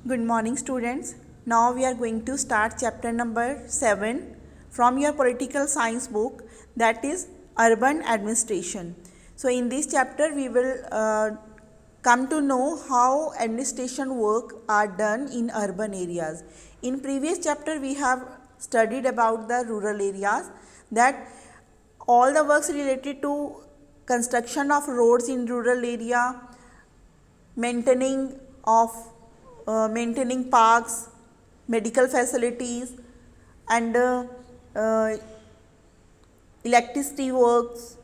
Good morning, students. Now we are going to start chapter number 7 from your political science book, that is Urban Administration. So, in this chapter, we will come to know how administration work are done in urban areas. In previous chapter, we have studied about the rural areas, that all the works related to construction of roads in rural area, maintaining of maintaining parks, medical facilities, and electricity works,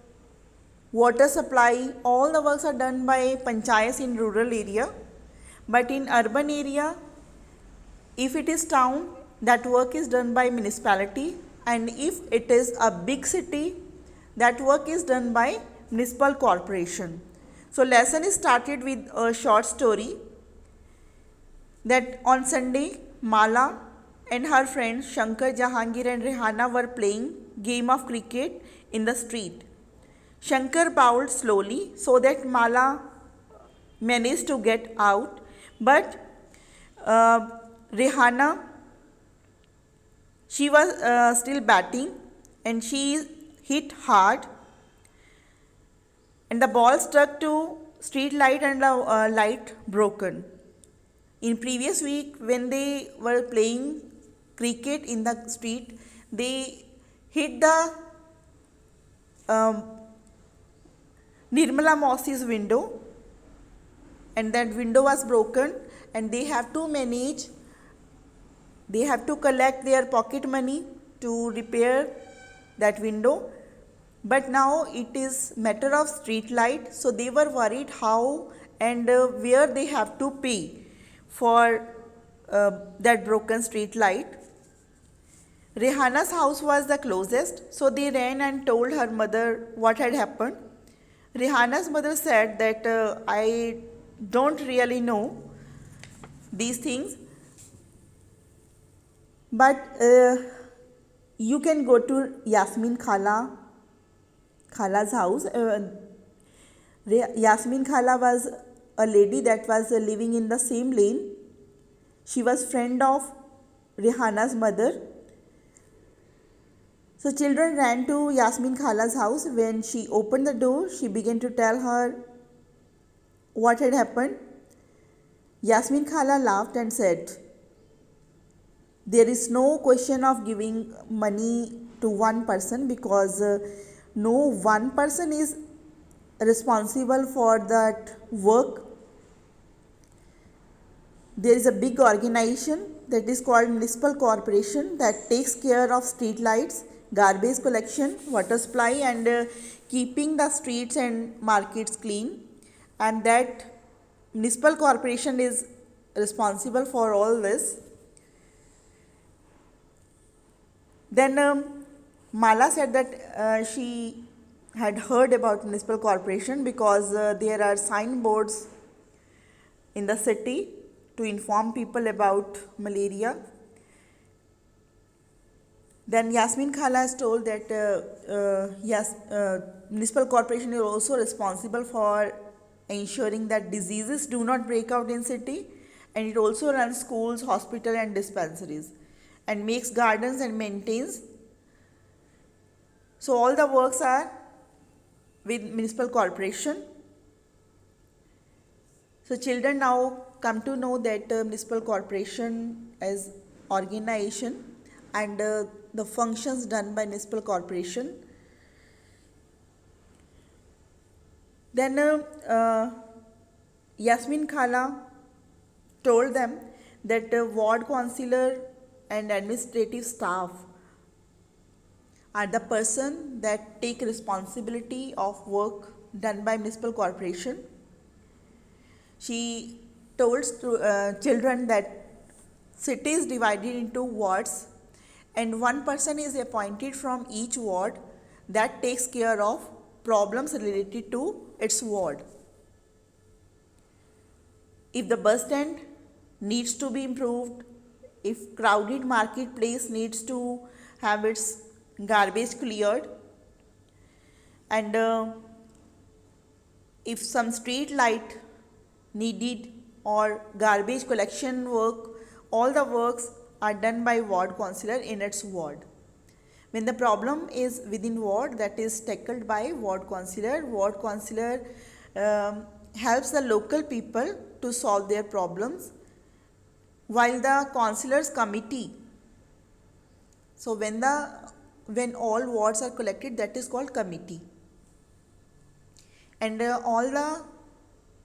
water supply. All the works are done by panchayats in rural area, but in urban area, if it is town, that work is done by municipality, and if it is a big city, that work is done by municipal corporation. So lesson is started with a short story that on Sunday, Mala and her friends Shankar, Jahangir and Rehana were playing game of cricket in the street. Shankar bowled slowly so that Mala managed to get out, but Rehana, she was still batting and she hit hard, and the ball struck to street light and the light broken. In previous week, when they were playing cricket in the street, they hit the Nirmala Mausi's window, and that window was broken, and they have to manage, they have to collect their pocket money to repair that window. But now it is matter of street light, so they were worried how and where they have to pay for that broken street light. Rehana's house was the closest, so they ran and told her mother what had happened. Rehana's mother said that I don't really know these things, but you can go to Yasmin Khala's house. Yasmin Khala was a lady that was living in the same lane. She was friend of Rehana's mother. So children ran to Yasmin Khala's house. When she opened the door, she began to tell her what had happened. Yasmin Khala laughed and said, there is no question of giving money to one person, because no one person is responsible for that work. There is a big organization that is called municipal corporation that takes care of street lights, garbage collection, water supply, and keeping the streets and markets clean, and that municipal corporation is responsible for all this. Then Mala said that she had heard about municipal corporation because there are signboards in the city to inform people about malaria. Then Yasmin Khala has told that municipal corporation is also responsible for ensuring that diseases do not break out in city, and it also runs schools, hospital and dispensaries, and makes gardens and maintains. So all the works are with municipal corporation. So children now come to know that municipal corporation as organization and the functions done by municipal corporation. Then Yasmin Khala told them that ward councillor and administrative staff are the person that take responsibility of work done by municipal corporation. She told children that city is divided into wards, and one person is appointed from each ward that takes care of problems related to its ward. If the bus stand needs to be improved, if crowded marketplace needs to have its garbage cleared, and if some street light needed or garbage collection work, all the works are done by ward councillor in its ward. When the problem is within ward, that is tackled by ward councillor. Ward councillor helps the local people to solve their problems, while the councillors committee, so when all wards are collected, that is called committee, and all the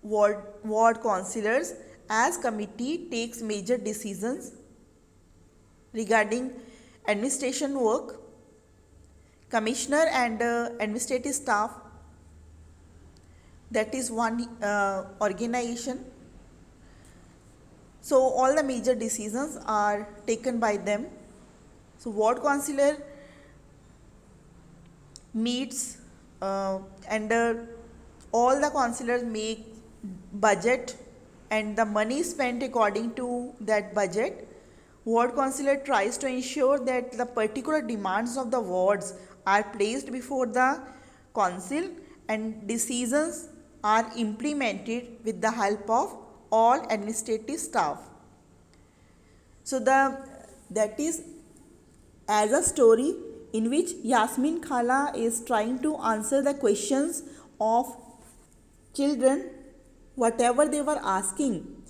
ward councillors as committee takes major decisions regarding administration work. Commissioner and administrative staff, that is one organization. So all the major decisions are taken by them. So ward councillor meets and all the councillors make budget, and the money is spent according to that budget. Ward councillor tries to ensure that the particular demands of the wards are placed before the council and decisions are implemented with the help of all administrative staff. So that is as a story in which Yasmin Khala is trying to answer the questions of children, whatever they were asking,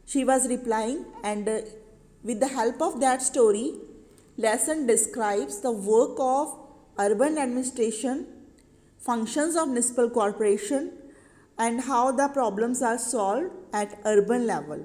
she was replying, and with the help of that story, lesson describes the work of urban administration, functions of municipal corporation, and how the problems are solved at urban level.